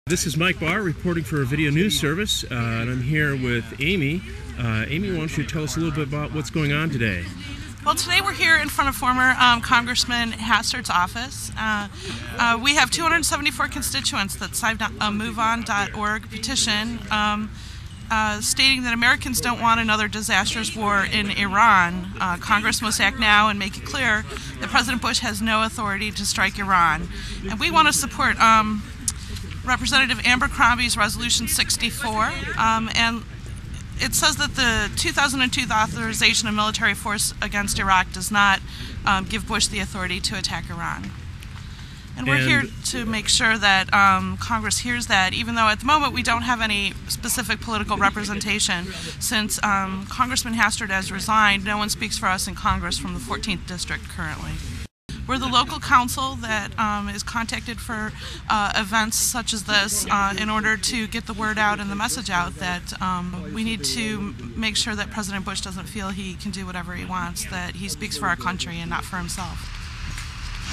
This is Mike Barr reporting for a video news service, and I'm here with Amy. Amy, why don't you tell us a little bit about what's going on today? Well, today we're here in front of former Congressman Hastert's office. We have 274 constituents that signed a MoveOn.org petition stating that Americans don't want another disastrous war in Iran. Congress must act now and make it clear that President Bush has no authority to strike Iran. And we want to support Representative Abercrombie's Resolution 64, and it says that the 2002 authorization of military force against Iraq does not give Bush the authority to attack Iran. And we're here to make sure that Congress hears that, even though at the moment we don't have any specific political representation. Since Congressman Hastert has resigned, no one speaks for us in Congress from the 14th District currently. We're the local council that is contacted for events such as this in order to get the word out and the message out that we need to make sure that President Bush doesn't feel he can do whatever he wants, that he speaks for our country and not for himself.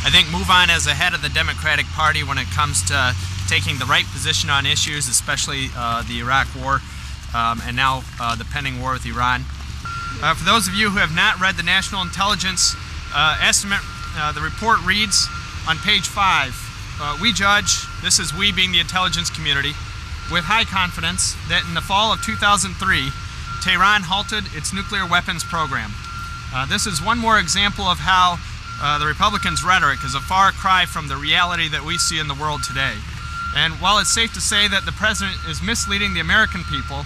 I think MoveOn is ahead of the Democratic Party when it comes to taking the right position on issues, especially the Iraq War and now the pending war with Iran. For those of you who have not read the National Intelligence Estimate, the report reads on page 5, we judge, this is we being the intelligence community, with high confidence that in the fall of 2003, Tehran halted its nuclear weapons program. This is one more example of how the Republicans' rhetoric is a far cry from the reality that we see in the world today. And while it's safe to say that the president is misleading the American people,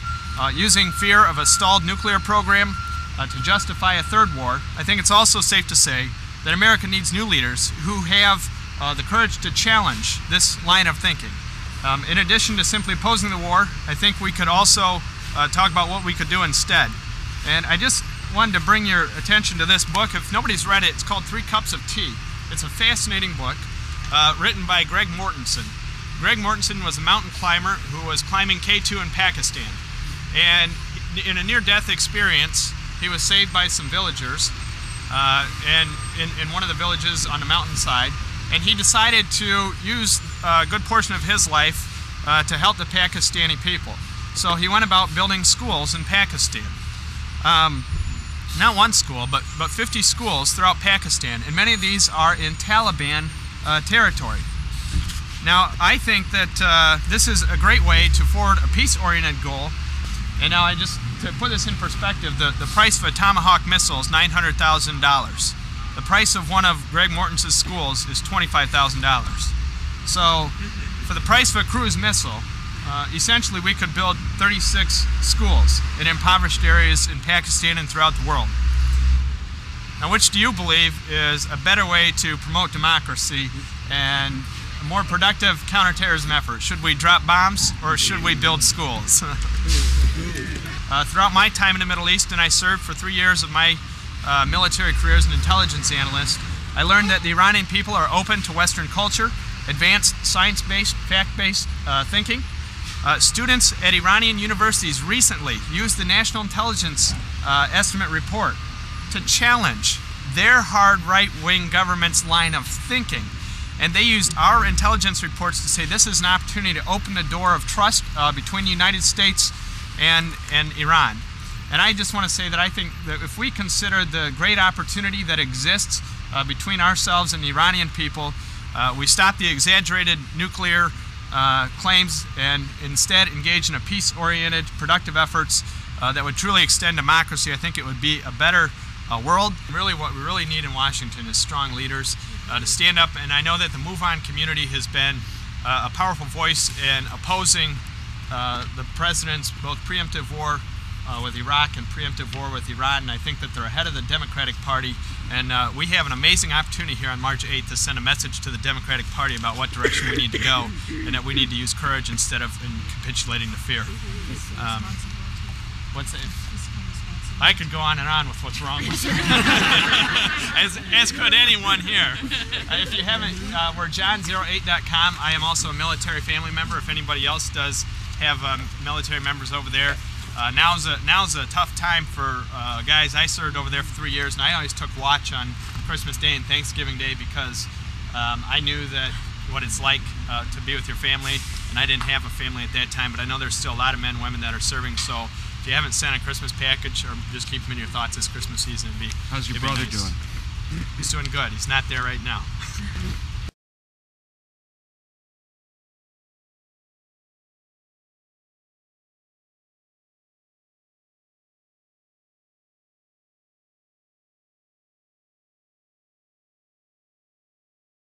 using fear of a stalled nuclear program to justify a third war, I think it's also safe to say that America needs new leaders who have the courage to challenge this line of thinking. In addition to simply opposing the war, I think we could also talk about what we could do instead. And I just wanted to bring your attention to this book. If nobody's read it, it's called 3 Cups of Tea. It's a fascinating book written by Greg Mortensen. Greg Mortensen was a mountain climber who was climbing K2 in Pakistan. And in a near-death experience, he was saved by some villagers and in one of the villages on the mountainside, and he decided to use a good portion of his life to help the Pakistani people. So he went about building schools in Pakistan. Not one school, but 50 schools throughout Pakistan, and many of these are in Taliban territory. Now, I think that this is a great way to forward a peace-oriented goal. And now to put this in perspective, the price of a Tomahawk missile is $900,000. The price of one of Greg Mortensen's schools is $25,000. So for the price of a cruise missile, essentially we could build 36 schools in impoverished areas in Pakistan and throughout the world. Now, which do you believe is a better way to promote democracy and a more productive counterterrorism effort? Should we drop bombs or should we build schools? Throughout my time in the Middle East, and I served for 3 years of my military career as an intelligence analyst, I learned that the Iranian people are open to Western culture, advanced science-based, fact-based thinking. Students at Iranian universities recently used the National Intelligence Estimate report to challenge their hard right-wing government's line of thinking. And they used our intelligence reports to say this is an opportunity to open the door of trust between the United States and Iran. And I just want to say that I think that if we consider the great opportunity that exists between ourselves and the Iranian people, we stop the exaggerated nuclear claims and instead engage in a peace-oriented, productive efforts that would truly extend democracy, I think it would be a better world. Really, what we really need in Washington is strong leaders to stand up, and I know that the MoveOn community has been a powerful voice in opposing the president's both preemptive war with Iraq and preemptive war with Iran, and I think that they're ahead of the Democratic Party, and we have an amazing opportunity here on March 8th to send a message to the Democratic Party about what direction we need to go, and that we need to use courage instead of capitulating to fear. I could go on and on with what's wrong with it, as could anyone here. If you haven't, we're john08.com. I am also a military family member. If anybody else does have military members over there, now's a tough time for guys. I served over there for 3 years, and I always took watch on Christmas Day and Thanksgiving Day because I knew that what it's like to be with your family. And I didn't have a family at that time, but I know there's still a lot of men and women that are serving. So if you haven't sent a Christmas package, or just keep them in your thoughts this Christmas season, How's your brother doing? He's doing good. He's not there right now.